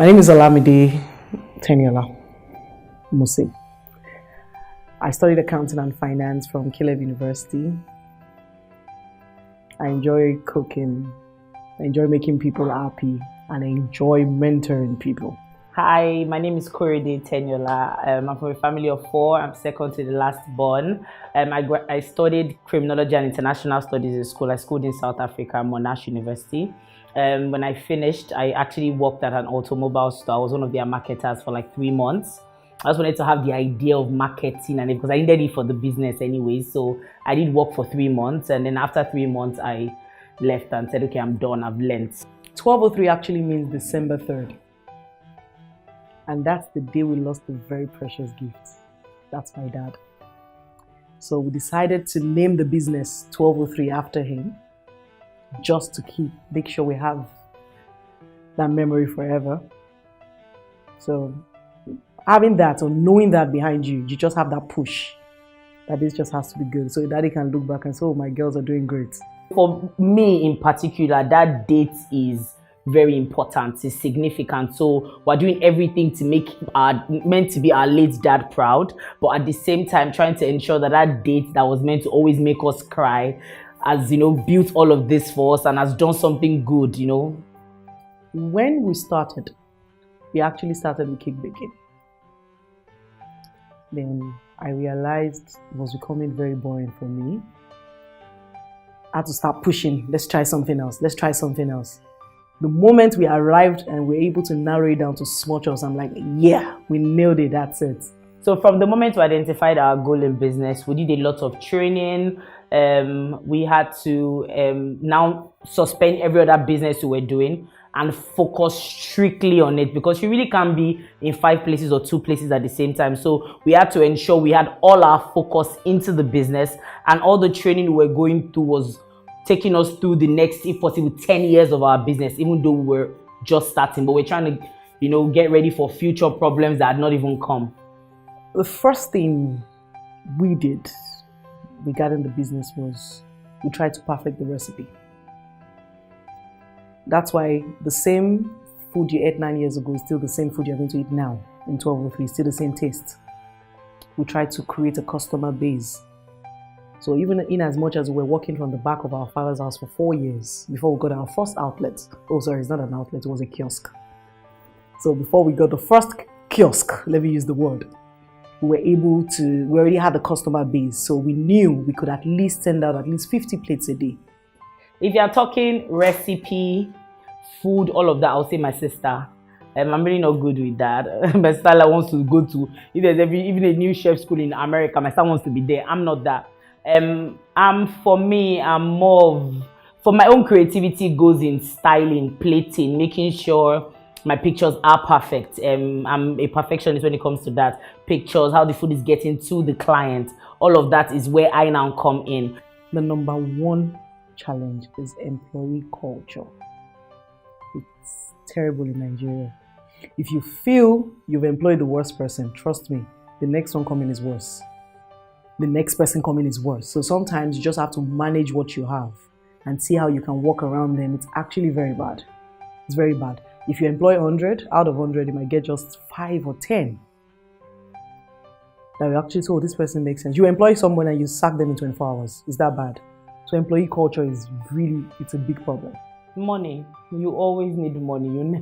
My name is Olamide Teniola Musi. I studied accounting and finance from Caleb University. I enjoy cooking, I enjoy making people happy, and I enjoy mentoring people. Hi, my name is Korede Teniola. I'm from a family of four. I'm second to the last born. I studied criminology and international studies in school. I schooled in South Africa, Monash University. When I finished, I actually worked at an automobile store. I was one of their marketers for like 3 months. I just wanted to have the idea of marketing and because I needed it for the business anyway. So I did work for 3 months, and then after 3 months, I left and said, okay, I'm done. I've learned. 1203 actually means December 3rd. And that's the day we lost a very precious gift. That's my dad. So we decided to name the business 1203 after him, just to make sure we have that memory forever. So having that or knowing that behind you, you just have that push that this just has to be good. So daddy can look back and say, oh, my girls are doing great. For me in particular, that date is very important, it's significant. So we're doing everything to make meant to be our late dad proud, but at the same time trying to ensure that that date that was meant to always make us cry has, built all of this for us and has done something good, When we started, we actually started with cake baking. Then I realized it was becoming very boring for me. I had to start pushing. Let's try something else. The moment we arrived and we were able to narrow it down to small chops, I'm like, yeah, we nailed it, that's it. So from the moment we identified our goal in business, we did a lot of training. We had to now suspend every other business we were doing and focus strictly on it, because you really can't be in 5 places or 2 places at the same time. So we had to ensure we had all our focus into the business, and all the training we were going through was taking us through the next, if possible, 10 years of our business, even though we were just starting. But we're trying to, get ready for future problems that had not even come. The first thing we did regarding the business was we tried to perfect the recipe. That's why the same food you ate 9 years ago is still the same food you're going to eat now in 1203, still the same taste. We tried to create a customer base. So even in as much as we were working from the back of our father's house for 4 years before we got our first outlet. Oh, sorry, it's not an outlet, it was a kiosk. So before we got the first kiosk, let me use the word, we already had the customer base. So we knew we could at least send out at least 50 plates a day. If you're talking recipe, food, all of that, I'll say my sister. I'm really not good with that. My sister wants to go to, if there's even a new chef school in America, my sister wants to be there. I'm not that. For my own creativity goes in styling, plating, making sure my pictures are perfect. I'm a perfectionist when it comes to that. Pictures, how the food is getting to the client, all of that is where I now come in. The number one challenge is employee culture. It's terrible in Nigeria. If you feel you've employed the worst person, trust me, the next one coming is worse. The next person coming is worse. So sometimes you just have to manage what you have and see how you can work around them. It's actually very bad. It's very bad. If you employ 100, out of 100, you might get just 5 or 10 that will actually say, oh, this person makes sense. You employ someone and you sack them in 24 hours. Is that bad? So employee culture is it's a big problem. Money. You always need money.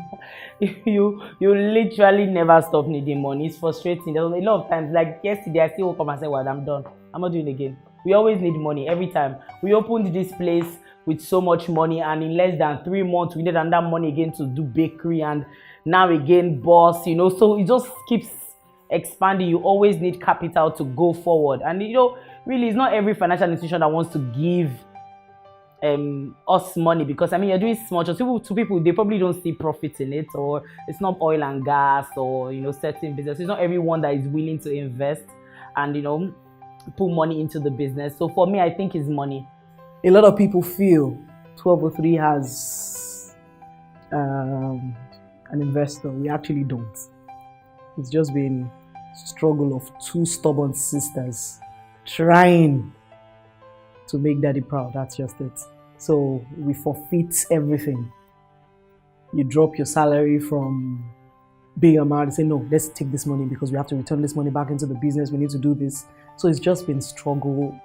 You literally never stop needing money. It's frustrating. There's a lot of times, like yesterday, I still woke up and said, well, I'm done. I'm not doing it again. We always need money every time. We opened this place with so much money, and in less than 3 months, we need another money again to do bakery, and now again, boss, so it just keeps expanding. You always need capital to go forward. And, really, it's not every financial institution that wants to give us money, because you're doing small jobs. To people, they probably don't see profit in it, or it's not oil and gas, or certain business. It's not everyone that is willing to invest and put money into the business. So for me, I think it's money. A lot of people feel 1203 has an investor. We actually don't. It's just been a struggle of 2 stubborn sisters trying to make daddy proud. That's just it. So we forfeit everything. You drop your salary from big amount. They say, no, let's take this money because we have to return this money back into the business. We need to do this. So it's just been struggle.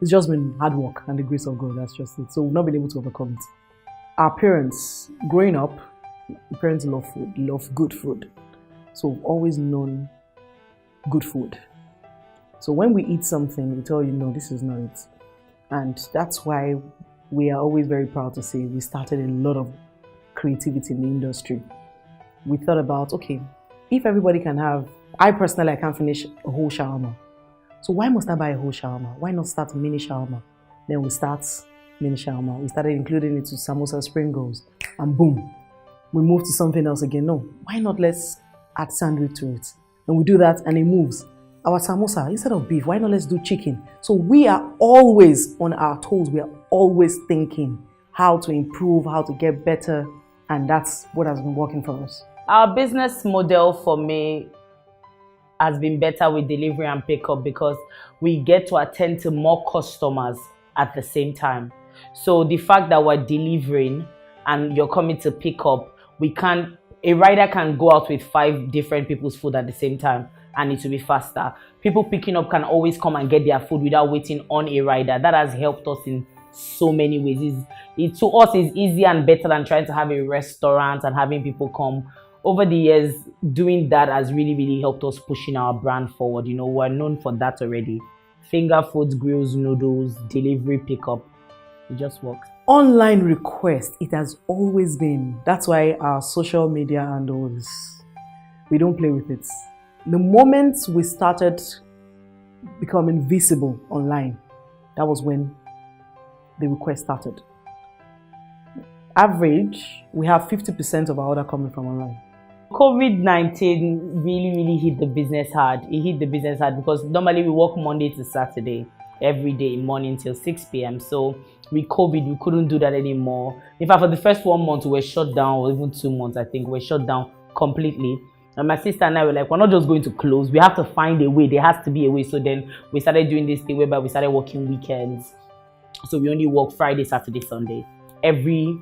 It's just been hard work and the grace of God. That's just it. So we've not been able to overcome it. Our parents, growing up, parents love food, love good food. So we've always known good food. So when we eat something, we tell you, no, this is not it. And that's why we are always very proud to say we started a lot of creativity in the industry. We thought about, okay, if everybody can have, I personally, I can't finish a whole shawarma. So why must I buy a whole shawarma? Why not start a mini shawarma? Then we start mini shawarma. We started including it to samosa, spring rolls, and boom, we moved to something else again. No, why not let's add sandwich to it? And we do that and it moves. Our samosa, instead of beef, why not let's do chicken? So we are always on our toes. We are always thinking how to improve, how to get better. And that's what has been working for us. Our business model for me has been better with delivery and pickup because we get to attend to more customers at the same time. So the fact that we're delivering and you're coming to pick up, a rider can go out with 5 different people's food at the same time and it will be faster. People picking up can always come and get their food without waiting on a rider. That has helped us in so many ways. To us, is easier and better than trying to have a restaurant and having people come. Over the years, doing that has really, really helped us pushing our brand forward. You know, we're known for that already. Finger foods, grills, noodles, delivery, pickup. It just works. Online request, it has always been. That's why our social media handles, we don't play with it. The moment we started becoming visible online, that was when the request started. Average, we have 50% of our order coming from online. COVID-19 really hit the business hard. It hit the business hard because normally we work Monday to Saturday, every day, morning till 6 p.m. So with COVID, we couldn't do that anymore. In fact, for the first 1 month, we were shut down, or even 2 months, I think, we were shut down completely. And my sister and I were like, we're not just going to close. We have to find a way. There has to be a way. So then we started doing this thing whereby we started working weekends. So we only work Friday, Saturday, Sunday, every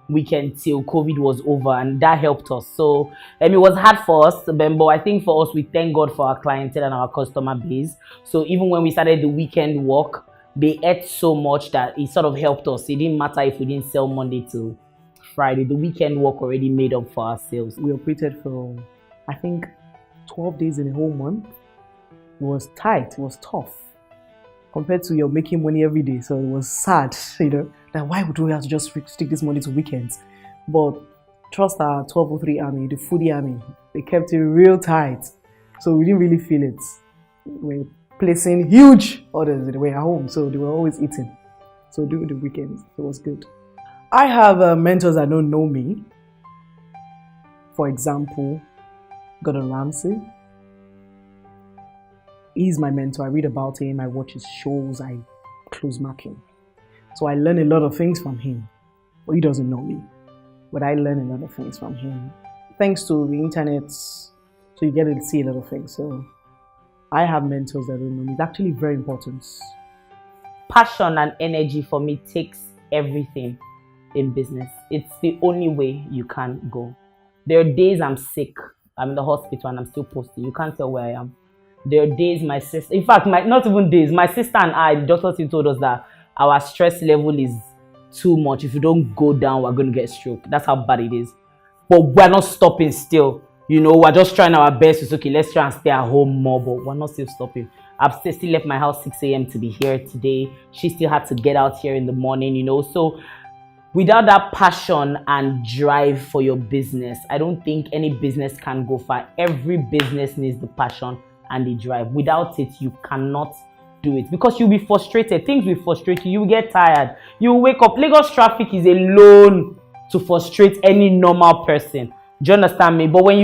weekend till COVID was over, and that helped us. So it was hard for us, but I think for us, we thank God for our clientele and our customer base. So even when we started the weekend work, they ate so much that it sort of helped us. It didn't matter if we didn't sell Monday to Friday. The weekend work already made up for our sales. We operated for, I think, 12 days in a whole month. It was tight, it was tough. Compared to you're making money every day. So it was sad, you know, that why would we have to just stick this money to weekends? But trust our 1203 army, the foodie army, they kept it real tight. So we didn't really feel it. We were placing huge orders. They were at home, so they were always eating. So during the weekends, it was good. I have mentors that don't know me. For example, Gordon Ramsay. He's my mentor. I read about him, I watch his shows, I close mark him. So I learn a lot of things from him. Well, he doesn't know me, but I learn a lot of things from him. Thanks to the internet, so you get to see a lot of things. So I have mentors that don't know me. It's actually very important. Passion and energy for me takes everything in business. It's the only way you can go. There are days I'm sick, I'm in the hospital and I'm still posting. You can't tell where I am. There are days my sister, in fact, not even days, my sister and I, the doctor still told us that our stress level is too much. If you don't go down, we're going to get stroke. That's how bad it is. But we're not stopping still. You know, we're just trying our best. It's okay, let's try and stay at home more, but we're not still stopping. I've still left my house 6 a.m. to be here today. She still had to get out here in the morning, you know. So without that passion and drive for your business, I don't think any business can go far. Every business needs the passion and the drive. Without it, you cannot do it because you'll be frustrated. Things will frustrate you. You get tired. You wake up. Lagos traffic is alone to frustrate any normal person. Do you understand me? But when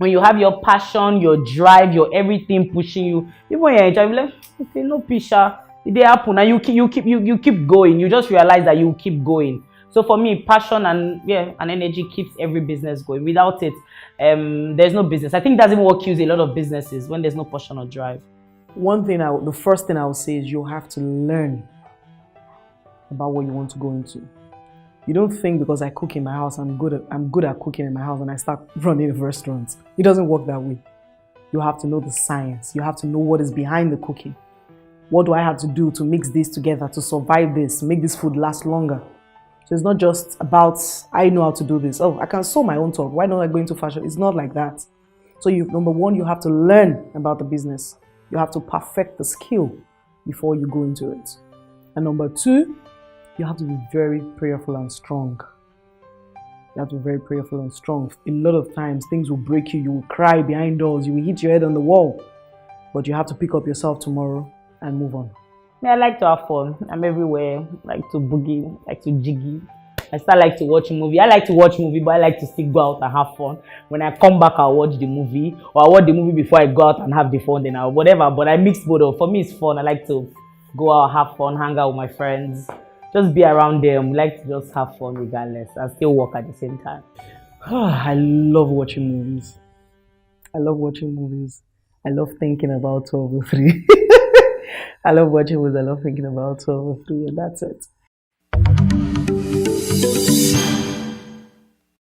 you have your passion, your drive, your everything pushing you, even when you're enjoying, like, okay, no pressure, it happen, and you keep going. You just realize that you keep going. So for me, passion and energy keeps every business going. Without it, there's no business. I think that's even what kills a lot of businesses, when there's no passion or drive. The first thing I would say is you have to learn about what you want to go into. You don't think because I cook in my house, I'm good at cooking in my house and I start running a restaurant. It doesn't work that way. You have to know the science. You have to know what is behind the cooking. What do I have to do to mix this together, to survive this, make this food last longer? So it's not just about, I know how to do this. Oh, I can sew my own top. Why not I go into fashion? It's not like that. So number one, you have to learn about the business. You have to perfect the skill before you go into it. And number two, you have to be very prayerful and strong. You have to be very prayerful and strong. A lot of times, things will break you. You will cry behind doors. You will hit your head on the wall. But you have to pick up yourself tomorrow and move on. I like to have fun. I'm everywhere. Like to boogie, like to jiggy. I still like to watch a movie. I like to watch movie, but I like to still go out and have fun. When I come back, I'll watch the movie. Or I'll watch the movie before I go out and have the fun. Then I'll whatever. But I mix both up. For me, it's fun. I like to go out, have fun, hang out with my friends. Just be around them. We like to just have fun regardless and still work at the same time. I love watching movies. I love watching movies. I love thinking about 1203. I love watching movies. I love thinking about 1203, and that's it.